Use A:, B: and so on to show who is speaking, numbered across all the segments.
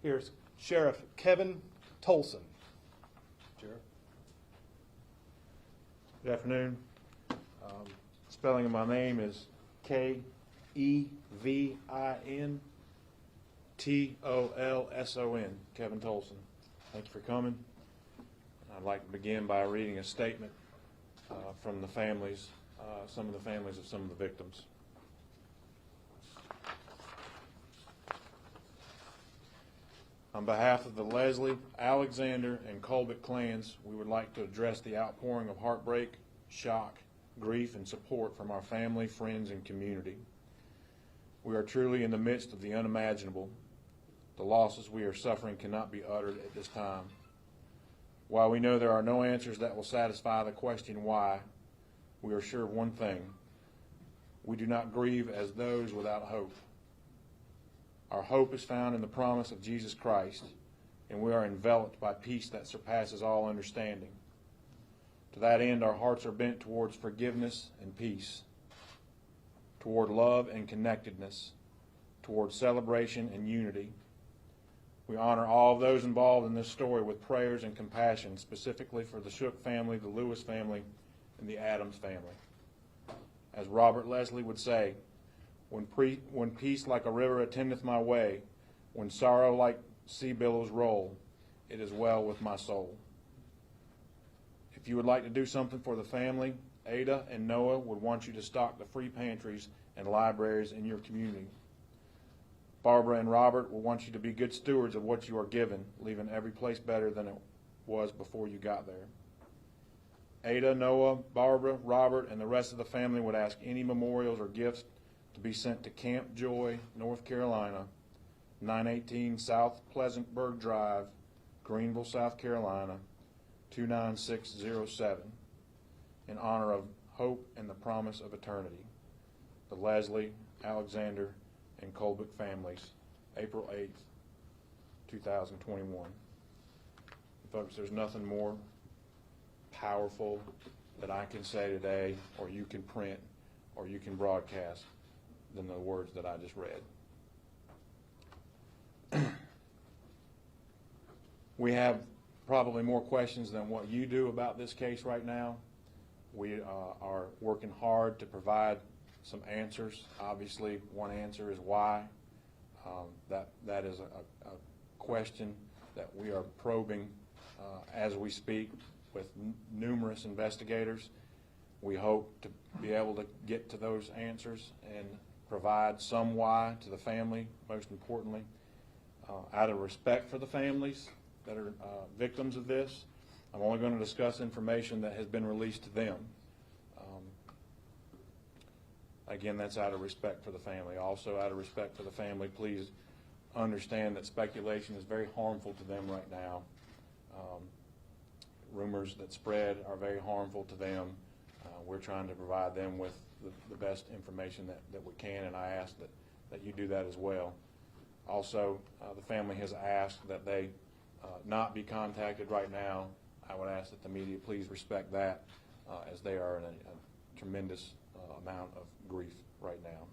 A: Here's Sheriff Kevin Tolson. Sheriff.
B: Good afternoon. Spelling of my name is Kevintolson. Kevin Tolson. Thank you for coming. I'd like to begin by reading a statement from the families, some of the families of some of the victims. On behalf of the Leslie, Alexander, and Colbert clans, we would like to address the outpouring of heartbreak, shock, grief, and support from our family, friends, and community. We are truly in the midst of the unimaginable. The losses we are suffering cannot be uttered at this time. While we know there are no answers that will satisfy the question why, we are sure of one thing. We do not grieve as those without hope. Our hope is found in the promise of Jesus Christ, and we are enveloped by peace that surpasses all understanding. To that end, our hearts are bent towards forgiveness and peace, toward love and connectedness, toward celebration and unity. We honor all of those involved in this story with prayers and compassion, specifically for the Shook family, the Lewis family, and the Adams family. As Robert Leslie would say, when peace like a river attendeth my way, when sorrow like sea billows roll, it is well with my soul. If you would like to do something for the family, Ada and Noah would want you to stock the free pantries and libraries in your community. Barbara and Robert will want you to be good stewards of what you are given, leaving every place better than it was before you got there. Ada, Noah, Barbara, Robert, and the rest of the family would ask any memorials or gifts to be sent to Camp Joy, North Carolina, 918 South Pleasantburg Drive, Greenville, South Carolina, 29607, in honor of hope and the promise of eternity. The Leslie, Alexander, and Colbert families, April 8th, 2021. Folks, there's nothing more powerful that I can say today, or you can print, or you can broadcast, than the words that I just read. We have probably more questions than what you do about this case right now. We are working hard to provide some answers. Obviously, one answer is why. That is a question that we are probing as we speak with numerous investigators. We hope to be able to get to those answers and provide some why to the family, most importantly. Out of respect for the families that are victims of this, I'm only going to discuss information that has been released to them. Again, that's out of respect for the family. Also, out of respect for the family, please understand that speculation is very harmful to them right now. Rumors that spread are very harmful to them. We're trying to provide them with the best information that we can, and I ask that you do that as well. Also, the family has asked that they not be contacted right now. I would ask that the media please respect that, as they are in a tremendous amount of grief right now.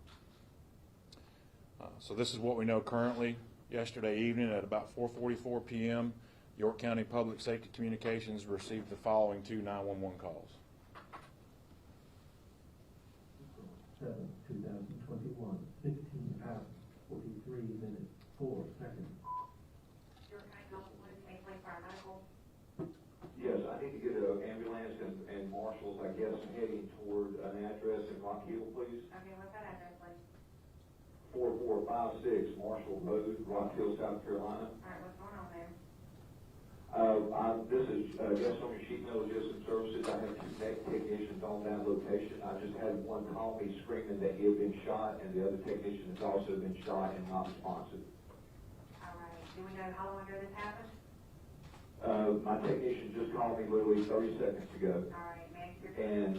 B: So this is what we know currently. Yesterday evening at about 4:44 p.m., York County Public Safety Communications received the following two 911 calls.
C: 7/2021, 16 hours, 43 minutes, 4 seconds.
D: Yes, I need to get an ambulance and marshals, I guess, heading toward an address in Rock Hill, please.
E: Okay, what's that address, please?
D: 4456 Marshall Road, Rock Hill, South Carolina.
E: All right, what's going on there?
D: This is just on your sheet metal logistics services. I have two technicians on that location. I just had one call me screaming that he had been shot, and the other technician has also been shot and not responsive.
E: All right, do we know how long ago this happened?
D: My technician just called me literally 30 seconds ago.
E: All right, make sure.
D: And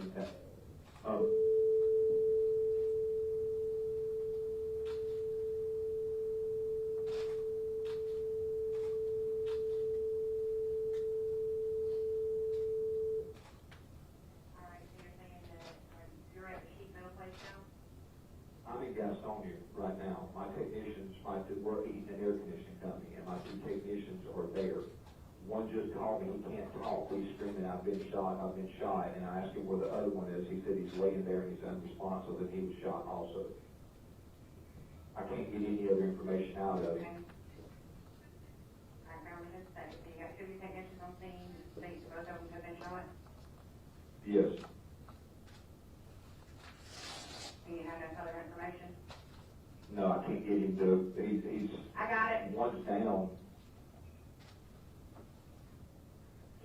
D: I'm in Gastonia right now. My technicians work in an air conditioning company, and my my two technicians are there. One just called me, he can't talk, he's screaming, I've been shot, and I asked him where the other one is, he said he's laying there and he's unresponsive, and he was shot also. I can't get any other information out of
E: Okay.
D: him.
E: I found it, so you got two technicians on scene, both of them have been shot,
D: Yes,
E: and you have no further information?
D: no, I can't get him to, he's,
E: I got it.
D: one's down.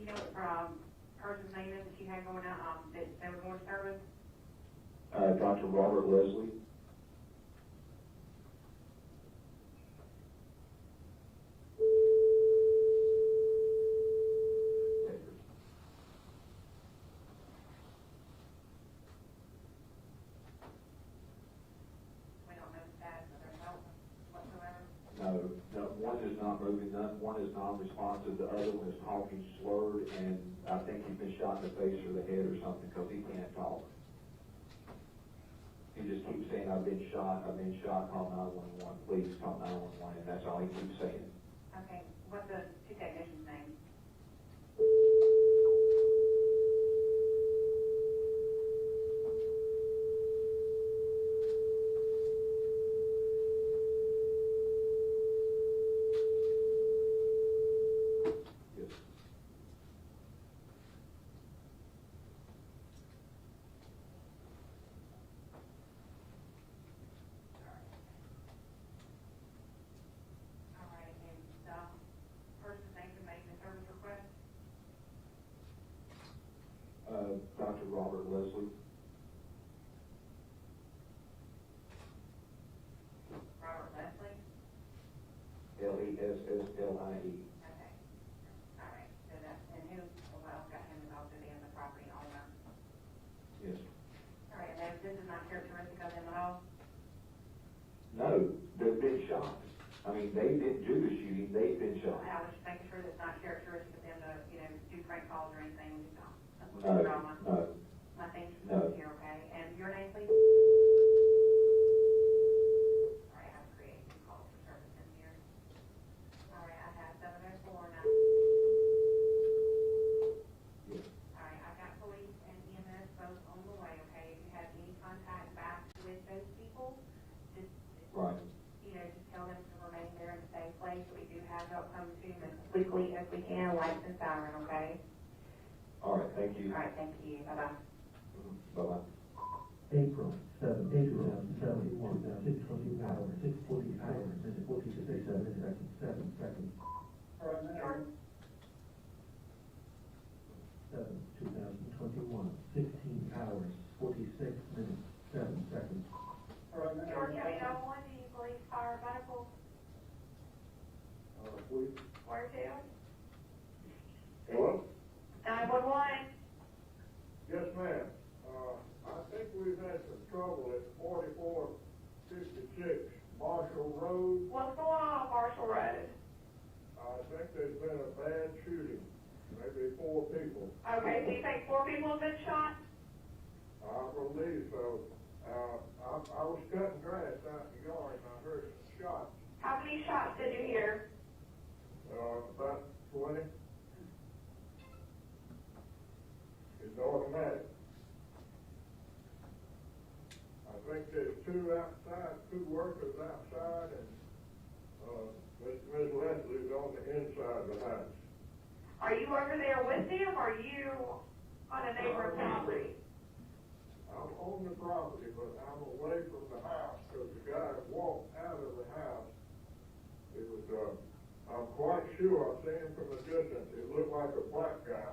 E: You know what, person's name is that you had going out, that they were going to service?
D: Dr. Robert Leslie.
E: We don't know the status of their health whatsoever.
D: No, one is not moving, one is non-responsive, the other one is talking slurred, and I think he's been shot in the face or the head or something, because he can't talk. He just keeps saying, I've been shot, call 911, please call 911, and that's all he keeps saying.
E: Okay, what's the two technicians' names?
D: Yes.
E: All right, and the person's name to make the service request?
D: Dr. Robert Leslie.
E: Robert Leslie?
D: Leslie.
E: Okay. All right, so that's, and who, well, got him involved in the property owner.
D: Yes.
E: All right, and this is not characteristic of them at all?
D: No, they've been shot. I mean, they didn't do the shooting, they've been shot.
E: I was just making sure that's not characteristic of them to, do prank calls or anything, we just don't.
D: No,
E: Drama.
D: no.
E: Nothing
D: No.
E: here, okay? And your name, please? All right, I have created some calls for service in here. All right, I have 704 now.
D: Yes.
E: All right, I've got police and EMS both on the way, okay? If you have any contact back with those people, just,
D: Right.
E: just tell them to remain there in a safe place. We do have help come to them as quickly as we can, lights and siren, okay?
D: All right, thank you.
E: All right, thank you, bye-bye.
D: Bye-bye.
C: April 7, 2071, 16 hours, 6:40 hours, and 46 seconds, 7 seconds.
E: George?
C: 7, 2021, 16 hours, 46 minutes, 7 seconds.
E: George, 801, do you police, fire, medical? Where to?
F: Hello?
E: 911.
F: Yes, ma'am. I think we've had some trouble at 4456 Marshall Road.
E: What's going on Marshall Road?
F: I think there's been a bad shooting, maybe 4 people.
E: Okay, so you think 4 people have been shot?
F: I believe so. I was cutting grass out in the yard and I heard some shots,
E: How many shots did you hear?
F: about 20. It's automatic. I think there's 2 outside, 2 workers outside, and, Miss Leslie's on the inside of the house.
E: Are you over there with them, or are you on a neighboring property?
F: I'm on the property, but I'm away from the house, because the guy walked out of the house. It was, I'm quite sure, I've seen him from a distance, it looked like a black guy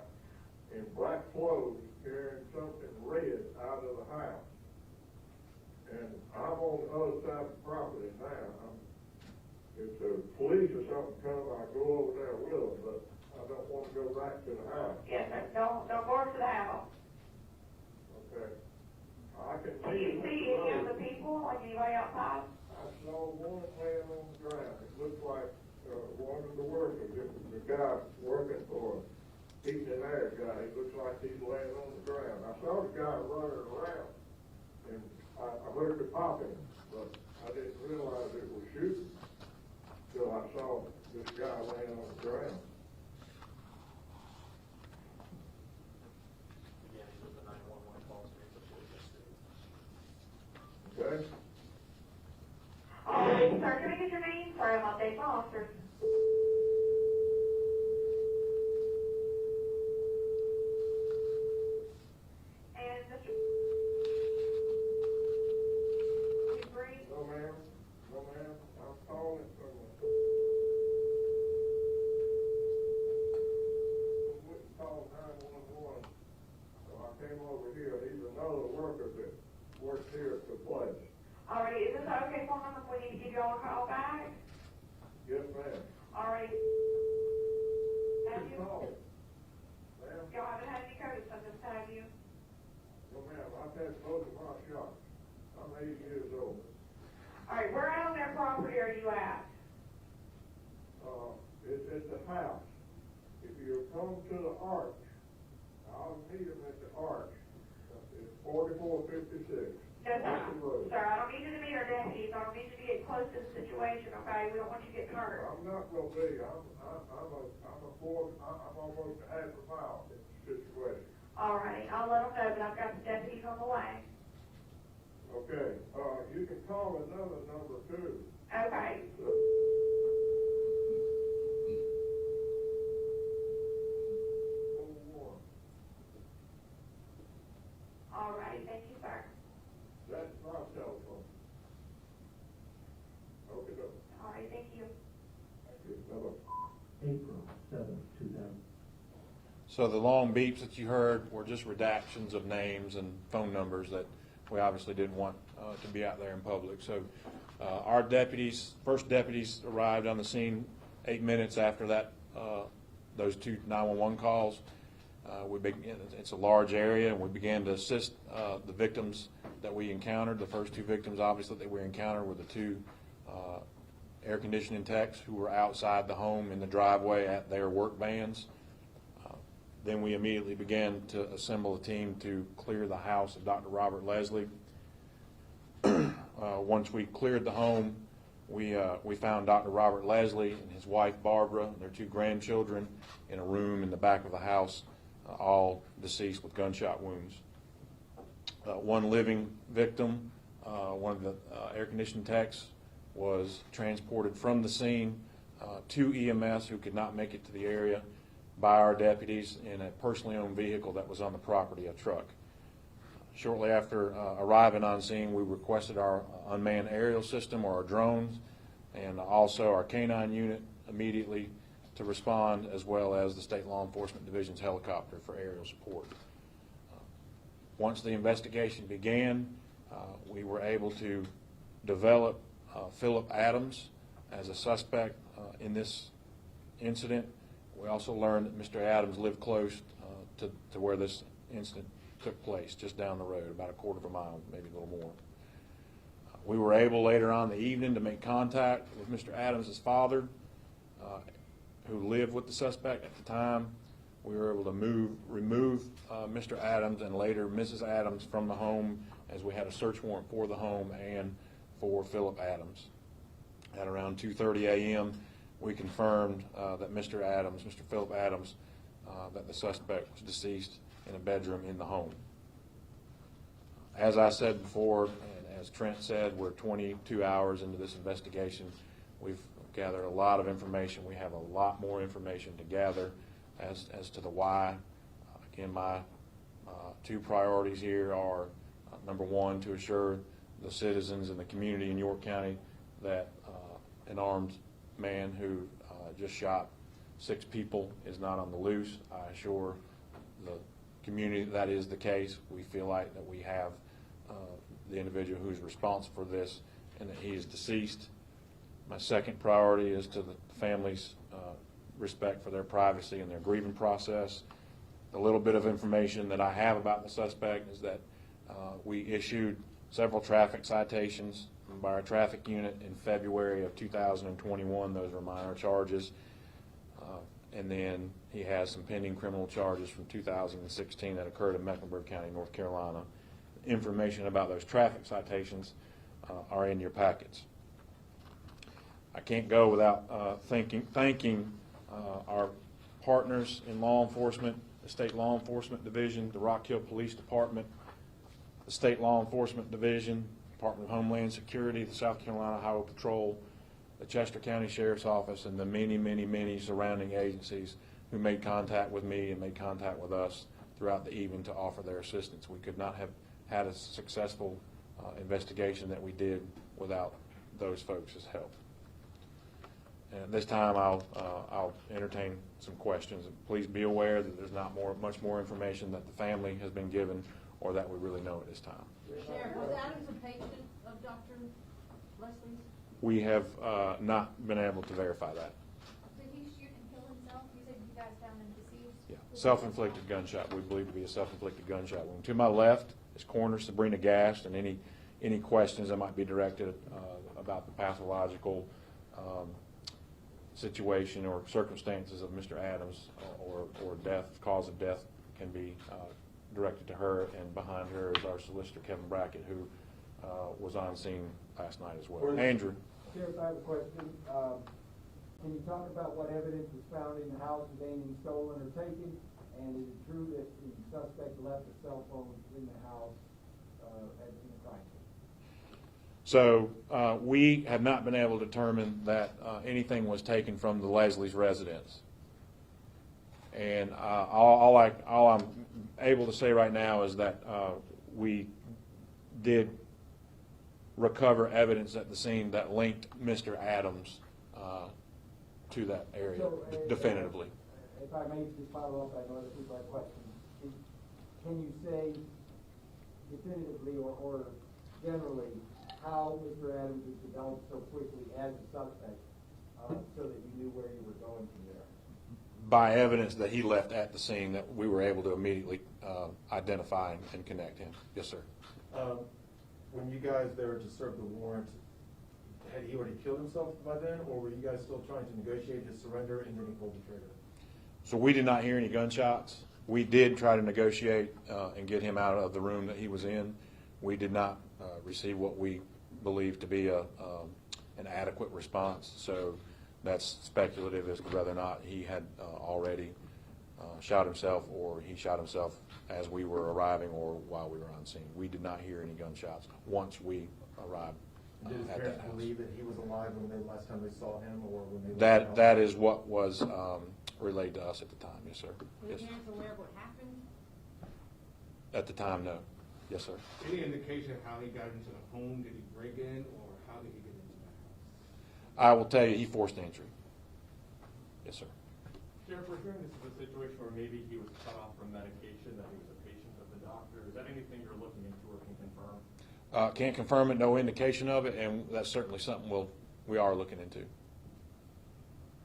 F: in black clothes carrying something red out of the house. And I'm on the other side of the property now. If the police or something come, I go over there with them, but I don't want to go back to the house.
E: Yes, sir. Don't go over to the house.
F: Okay. I can
E: Do you see any of the people, like anybody outside?
F: I saw one laying on the ground. It looked like one of the workers. It was the guy working for a heat and air guy. He looks like he's laying on the ground. I saw the guy running around, and I heard the popping, but I didn't realize it was shooting till I saw this guy laying on the ground. Okay?
E: All right, sir, can I get your name? Sorry, I'm updating my officers. And Mr. Bree?
F: No, ma'am. No, ma'am. I'm calling from call 911. So I came over here, he's another worker that works here at the place.
E: All right, is this an okay phone number if we need to give y'all a call back?
F: Yes, ma'am.
E: All right. Have
F: Good
E: you?
F: call. Ma'am?
E: Y'all haven't had any COVID symptoms, have you?
F: No, ma'am. I've had both of my shots. I'm 80 years old.
E: All right, where out on their property are you at?
F: It's the house. If you come to the arch, I'll meet him at the arch. It's 4456.
E: No,
F: Martin Road.
E: sir, I don't need you to meet our deputies. I don't need you to get close to the situation, okay? We don't want you getting hurt.
F: I'm not gonna be. I'm almost a half a mile in the situation.
E: All right, I'll let them know, but I've got the deputies on the way.
F: Okay, you can call another number too.
E: Okay. All right, thank you, sir.
F: That's my telephone. Okay, no.
E: All right, thank you.
C: April 7th, 2000.
B: So the long beeps that you heard were just redactions of names and phone numbers that we obviously didn't want to be out there in public. So our deputies, first deputies arrived on the scene 8 minutes after that, those two 911 calls. It's a large area, and we began to assist the victims that we encountered. The first two victims, obviously, that we encountered were the two air conditioning techs who were outside the home in the driveway at their work vans. Then we immediately began to assemble a team to clear the house of Dr. Robert Leslie. Once we cleared the home, we found Dr. Robert Leslie and his wife Barbara and their two grandchildren in a room in the back of the house, all deceased with gunshot wounds. One living victim, one of the air conditioning techs, was transported from the scene to EMS, who could not make it to the area, by our deputies in a personally owned vehicle that was on the property, a truck. Shortly after arriving on scene, we requested our unmanned aerial system, or our drones, and also our canine unit immediately to respond, as well as the State Law Enforcement Division's helicopter for aerial support. Once the investigation began, we were able to develop Phillip Adams as a suspect in this incident. We also learned that Mr. Adams lived close to where this incident took place, just down the road, about a quarter of a mile, maybe a little more. We were able later on in the evening to make contact with Mr. Adams' father, who lived with the suspect at the time. We were able to remove Mr. Adams and later Mrs. Adams from the home, as we had a search warrant for the home and for Phillip Adams. At around 2:30 a.m., we confirmed that Mr. Phillip Adams, that the suspect was deceased in a bedroom in the home. As I said before, and as Trent said, we're 22 hours into this investigation. We've gathered a lot of information. We have a lot more information to gather as to the why. Again, my two priorities here are, number one, to assure the citizens and the community in York County that an armed man who just shot 6 people is not on the loose. I assure the community that is the case. We feel like that we have the individual who's responsible for this and that he is deceased. My second priority is to the family's respect for their privacy and their grieving process. The little bit of information that I have about the suspect is that we issued several traffic citations by our traffic unit in February of 2021. Those were minor charges. And then he has some pending criminal charges from 2016 that occurred in Mecklenburg County, North Carolina. Information about those traffic citations are in your packets. I can't go without thanking our partners in law enforcement, the State Law Enforcement Division, the Rock Hill Police Department, the State Law Enforcement Division, Department of Homeland Security, the South Carolina Highway Patrol, the Chester County Sheriff's Office, and the many, many, many surrounding agencies who made contact with me and made contact with us throughout the evening to offer their assistance. We could not have had a successful investigation that we did without those folks' help. And at this time, I'll entertain some questions. Please be aware that there's not much more information that the family has been given or that we really know at this time.
G: Sheriff, was Adams a patient of Dr. Leslie's?
B: We have not been able to verify that.
H: Did he shoot and kill himself? You said you guys found him deceased?
B: Yeah, self-inflicted gunshot. We believe to be a self-inflicted gunshot wound. To my left is Coroner Sabrina Gast, and any questions that might be directed about the pathological situation or circumstances of Mr. Adams or death, cause of death, can be directed to her. And behind her is our solicitor, Kevin Brackett, who was on scene last night as well. Andrew.
I: Sheriff, I have a question. Can you talk about what evidence was found in the house of anything stolen or taken? And is it true that the suspect left a cell phone in the house in the crime scene?
B: So we have not been able to determine that anything was taken from the Leslie's residence. And all I'm able to say right now is that we did recover evidence at the scene that linked Mr. Adams to that area definitively.
I: If I may just follow up, I know other people have questions. Can you say definitively or generally how Mr. Adams was developed so quickly as a suspect so that you knew where you were going from there?
B: By evidence that he left at the scene that we were able to immediately identify and connect him. Yes, sir.
A: When you guys there to serve the warrant, had he already killed himself by then, or were you guys still trying to negotiate his surrender and then he pulled the trigger?
B: So we did not hear any gunshots. We did try to negotiate and get him out of the room that he was in. We did not receive what we believe to be an adequate response. So that's speculative as to whether or not he had already shot himself or he shot himself as we were arriving or while we were on scene. We did not hear any gunshots once we arrived
A: Did his
B: at that
A: parents
B: house.
A: believe that he was alive when they last time they saw him, or when they
B: That is what was relayed to us at the time. Yes, sir.
G: Were
B: Yes.
G: your parents aware of what happened?
B: At the time, no. Yes, sir.
J: Any indication of how he got into the home? Did he break in, or how did he get into the house?
B: I will tell you, he forced entry. Yes, sir.
K: Sheriff, we're hearing this is a situation where maybe he was cut off from medication, that he was a patient of the doctor. Is that anything you're looking into or can confirm?
B: Can't confirm it, no indication of it, and that's certainly something we are looking into.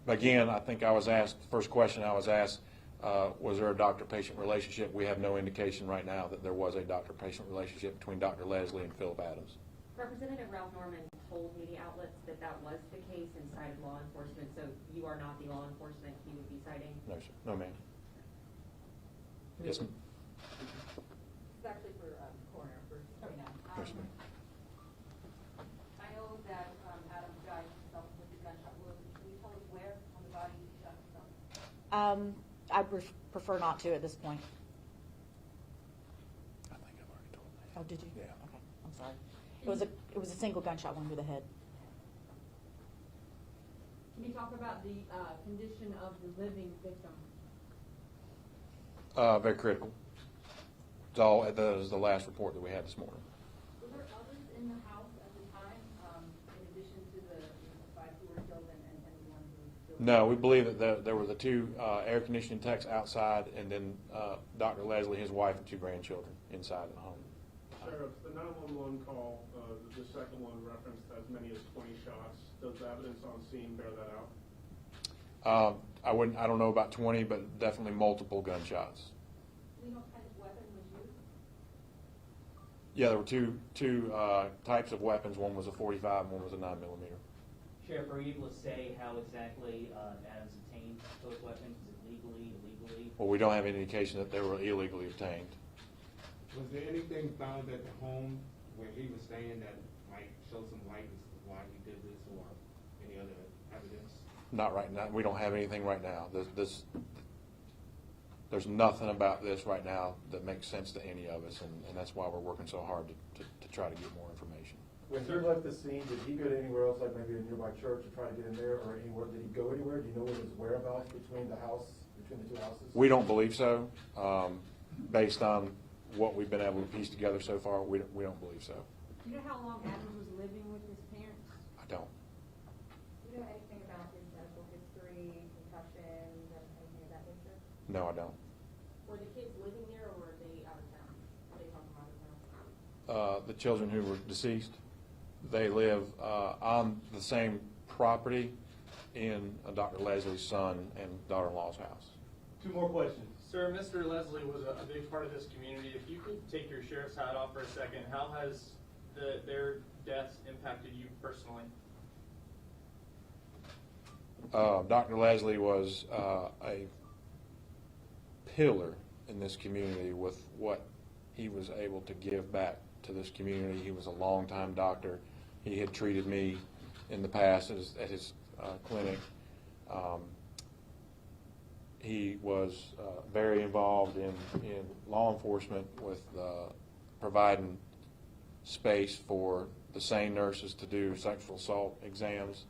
B: Again, I think I was asked, the first question I was asked, was there a doctor-patient relationship? We have no indication right now that there was a doctor-patient relationship between Dr. Leslie and Phillip Adams.
L: Representative Ralph Norman told media outlets that that was the case and cited law enforcement, so you are not the law enforcement he would be citing?
B: No, sir. No, ma'am. Yes, ma'am.
H: It's actually for coroner, for Sabrina.
B: Yes, ma'am.
H: I know that Adams died himself with a gunshot wound. Can you tell us where on the body he shot himself?
M: I prefer not to at this point.
B: I think I've already told that.
M: Oh, did you?
B: Yeah.
M: Okay, I'm sorry. It was a single gunshot wound to the head.
G: Can you talk about the condition of the living victim?
B: Very critical. That was the last report that we had this morning.
H: Were there others in the house at the time, in addition to the 5 who were killed and the one who was killed?
B: No, we believe that there were the 2 air conditioning techs outside, and then Dr. Leslie, his wife, and 2 grandchildren inside the home.
K: Sheriff, the 911 call, the second one referenced as many as 20 shots. Does the evidence on scene bear that out?
B: I don't know about 20, but definitely multiple gunshots.
H: Do you know what kind of weapon was used?
B: Yeah, there were two types of weapons. One was a 45, and one was a 9mm.
N: Sheriff, are you able to say how exactly Adams obtained those weapons? Is it legally, illegally?
B: Well, we don't have any indication that they were illegally obtained.
J: Was there anything found at the home where he was staying that might show some light as to why he did this, or any other
B: Not right now. We don't have anything right now. There's nothing about this right now that makes sense to any of us, and that's why we're working so hard to try to get more information.
A: When he left the scene, did he go to anywhere else, like maybe a nearby church, to try to get in there, or anywhere? Did he go anywhere? Do you know what his whereabouts between the two houses?
B: We don't believe so. Based on what we've been able to piece together so far, we don't believe so.
G: Do you know how long Adams was living with his parents?
B: I don't.
H: Do you know anything about his medical history, concussions, and anything of that nature?
B: No, I don't.
H: Were the kids living there, or were they out of town? Were they from out of town?
B: The children who were deceased, they live on the same property in Dr. Leslie's son and daughter-in-law's house.
O: Two more questions. Sir, Mr. Leslie was a big part of this community. If you could take your sheriff's hat off for a second, how has their deaths impacted you personally?
B: Dr. Leslie was a pillar in this community with what he was able to give back to this community. He was a longtime doctor. He had treated me in the past at his clinic. He was very involved in law enforcement with providing space for the sane nurses to do sexual assault exams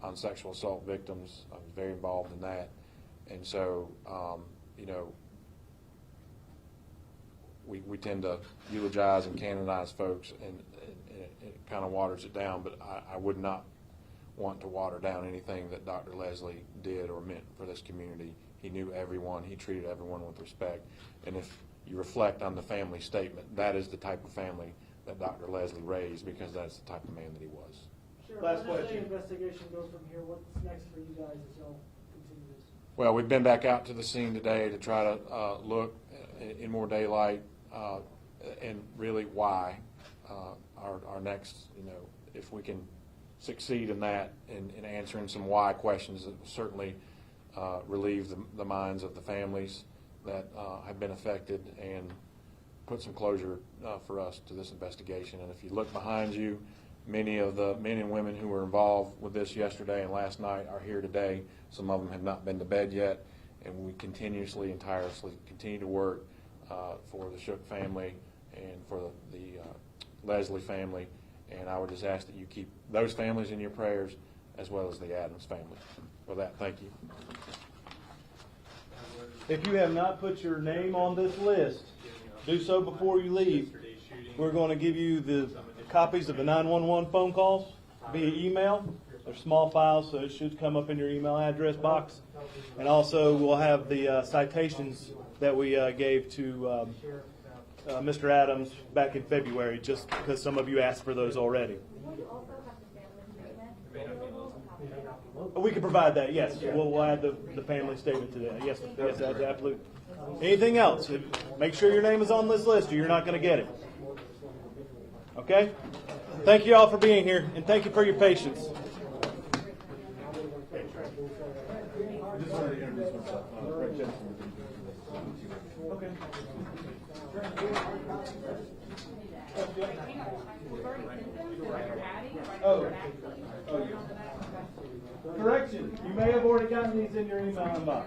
B: on sexual assault victims. I was very involved in that. And so, we tend to eulogize and canonize folks, and it kind of waters it down, but I would not want to water down anything that Dr. Leslie did or meant for this community. He knew everyone. He treated everyone with respect. And if you reflect on the family statement, that is the type of family that Dr. Leslie raised, because that's the type of man that he was.
I: Sure.
O: Last
I: Where does
O: question.
I: the investigation go from here? What's next for you guys as y'all continue this?
B: Well, we've been back out to the scene today to try to look in more daylight and really why our next, if we can succeed in that, in answering some why questions that will certainly relieve the minds of the families that have been affected and put some closure for us to this investigation. And if you look behind you, many of the men and women who were involved with this yesterday and last night are here today. Some of them have not been to bed yet, and we continuously and tirelessly continue to work for the Shook family and for the Leslie family. And I would just ask that you keep those families in your prayers, as well as the Adams family. With that, thank you.
O: If you have not put your name on this list, do so before you leave. We're going to give you the copies of the 911 phone calls via email. They're small files, so it should come up in your email address box. And also, we'll have the citations that we gave to Mr. Adams back in February, just because some of you asked for those already. We can provide that, yes. We'll add the family statement to that. Yes, yes, absolutely. Anything else? Make sure your name is on this list or you're not going to get it. Okay? Thank you all for being here, and thank you for your patience.
A: I just wanted to introduce myself. Greg Jensen.
O: Okay. Oh. Correction. You may have already gotten these in your email inbox.